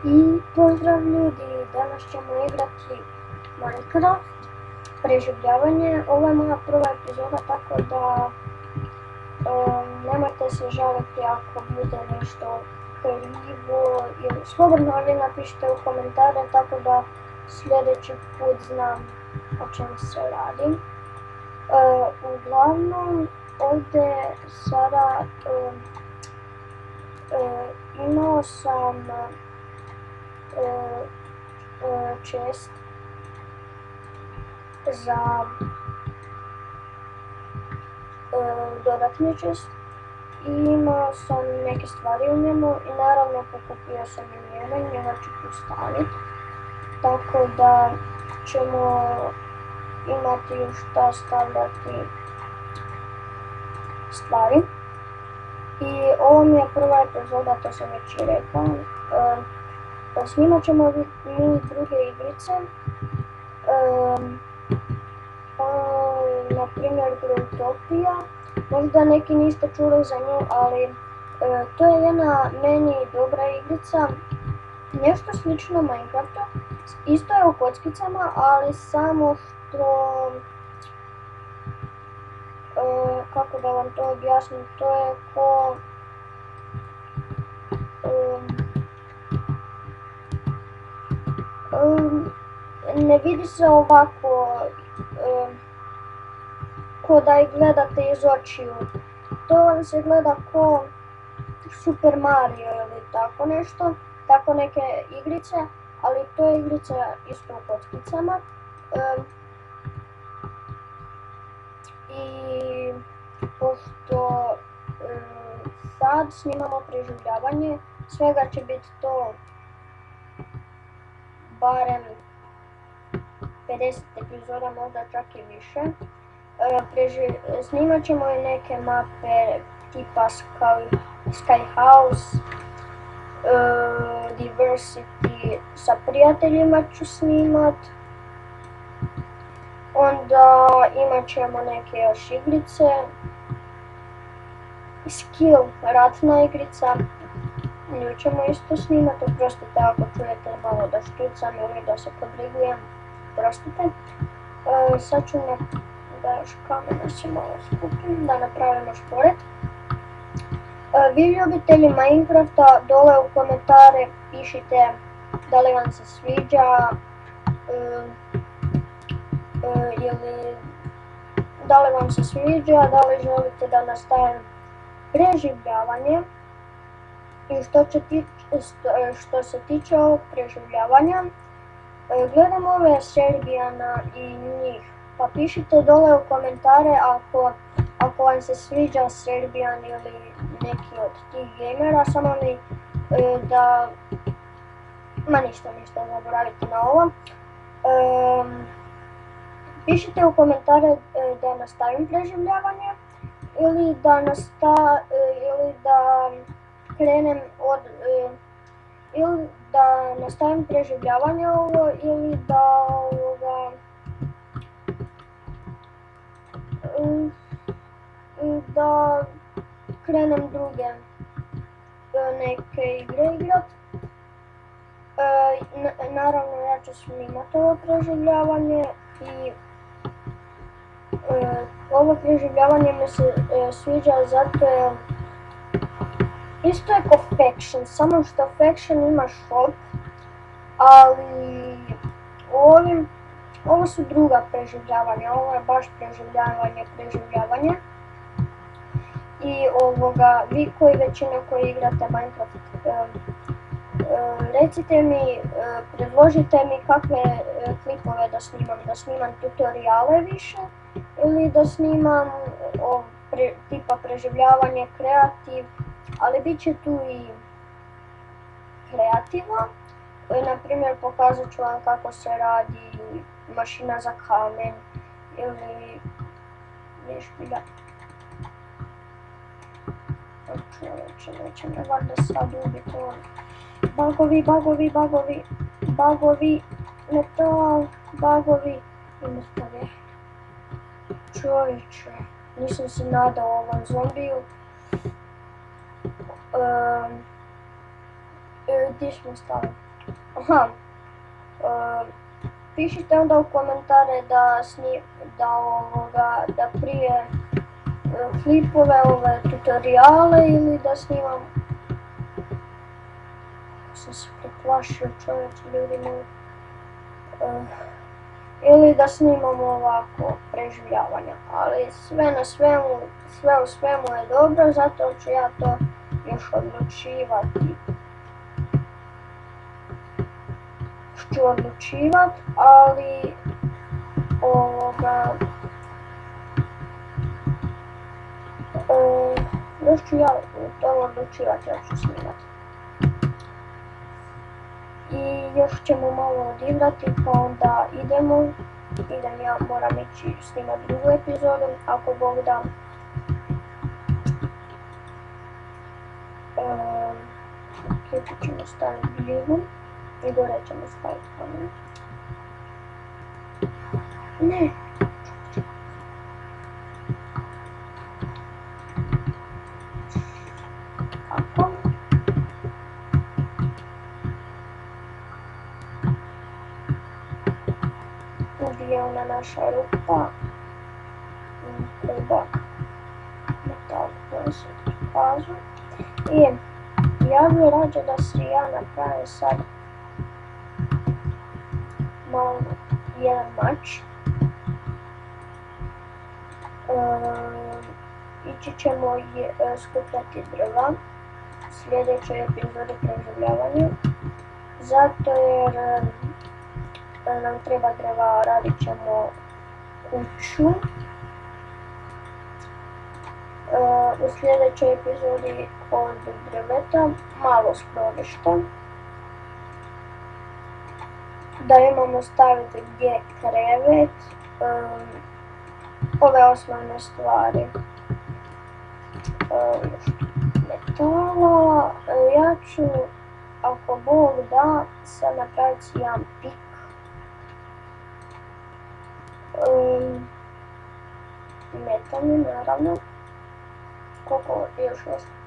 I pozdrav ljudi, danas ćemo igrati Minecraft, preživljavanje. Ovo je moja prva epizoda, tako da nemojte se žaliti ako bude nešto krivo, ili slobodno ali napišite u komentare, tako da sljedeći put znam o čemu se radi. Uglavnom, ovdje sada imao sam chest za dodatni chest i imao sam neke stvari u njemu i naravno pokupio sam i njega i njega ću tu staviti, tako da ćemo imati u šta stavljati stvari. I ovo mi je prva epizoda, to sam već i rekao. Snimat ćemo mi druge igrice, na primjer Growtopia. Možda neki niste čuli za nju, ali to je jedna meni dobra igrica, nešto slično Minecraftu, isto je u kockicama, ali samo što, kako da vam to objasnim, to je ko ne vidi se ovako ko da ih gledate iz očiju. To vam se gleda ko Super Mario ili tako nešto, tako neke igrice, ali to je igrica isto u kockicama. I pošto sad snimamo preživljavanje, svega će biti to barem 50 epizoda, možda čak i više. Snimat ćemo i neke mape tipa Sky House, Diversity, sa prijateljima ću snimat. Onda imat ćemo neke još igrice. Skill, ratna igrica, nju ćemo isto snimati, oprostite ako čujete malo da štucam ili da se podrigujem, oprostite. Sad ću da još kamena se malo skupim, da napravimo šporet. Vi ljubitelji Minecrafta, dole u komentare pišite da li vam se sviđa, ili da li vam se sviđa, da li želite da nastavim preživljavanje. I što se tiče ovog preživljavanja, gledam ove Serbijana i njih, pa pišite dole u komentare ako vam se sviđa Serbijan ili neki od tih gamera, samo mi da, ništa, zaboravite na ovo. Pišite u komentare da nastavim preživljavanje ili da krenem od, ili da nastavim preživljavanje ovo, ili da krenem druge neke igre igrat. Naravno ja ću snimati ovo preživljavanje i ovo preživljavanje mi se sviđa zato je isto je ko Faction, samo što Faction ima shop, ali ovo su druga preživljavanja, ovo je baš preživljavanje. I vi koji većina koji igrate Minecraft, recite mi, predložite mi kakve klipove da snimam tutoriale više, ili da snimam tipa preživljavanje, kreativ, ali bit će tu i kreativo. Naprimjer, pokazat ću vam kako se radi mašina za kamen ili višpilja. Čovječe, neće me valjda sad ubiti on. Bagovi, metal, bagovi i mrtave. Čovječe, nisam se nadao ovom zombiju. Gdje smo stali? Aha, pišite onda u komentare da prije klipove, ove tutoriale ili da snimam. Sam se preplašio, čovječe, ljudi moji. Ili da snimamo ovako preživljavanja, ali sve u svemu je dobro, zato ću ja to još odlučivati. Ali još ću ja to odlučivati, ja ću snimati. I još ćemo malo odigrati, pa onda idem ja, moram ići snimati drugu epizodu, ako Bog da. Klipu ćemo staviti gljivu i gore ćemo staviti kamen. Ne! Tako. Gdje je ona naša rupa? Treba metal koji se kažu. I ja bih rađe da si ja napravim sad malo jedan mač. Ići ćemo skupljati drva u sljedećoj epizodi preživljavanja, zato jer nam treba drva, radit ćemo kuću. U sljedećoj epizodi od drveta malo skloništa, da imamo staviti gdje krevet, ove osnovne stvari. Metala, ja ću, ako Bog da, sad napraviti jedan pik. Metalni, naravno. Koliko još ostaje?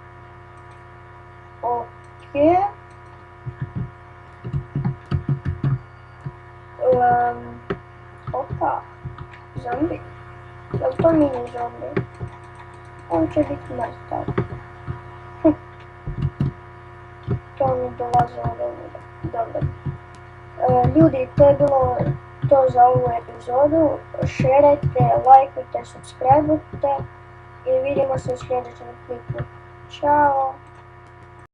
Okej. Opa, zombi. Je li to mini zombi? On će biti mrtav. To mi dolazi od ovoga. Dobro. Ljudi, to je bilo to za ovu epizodu. Šerajte, lajkujte, subscribeujte i vidimo se u sljedećem klipu. Ćao!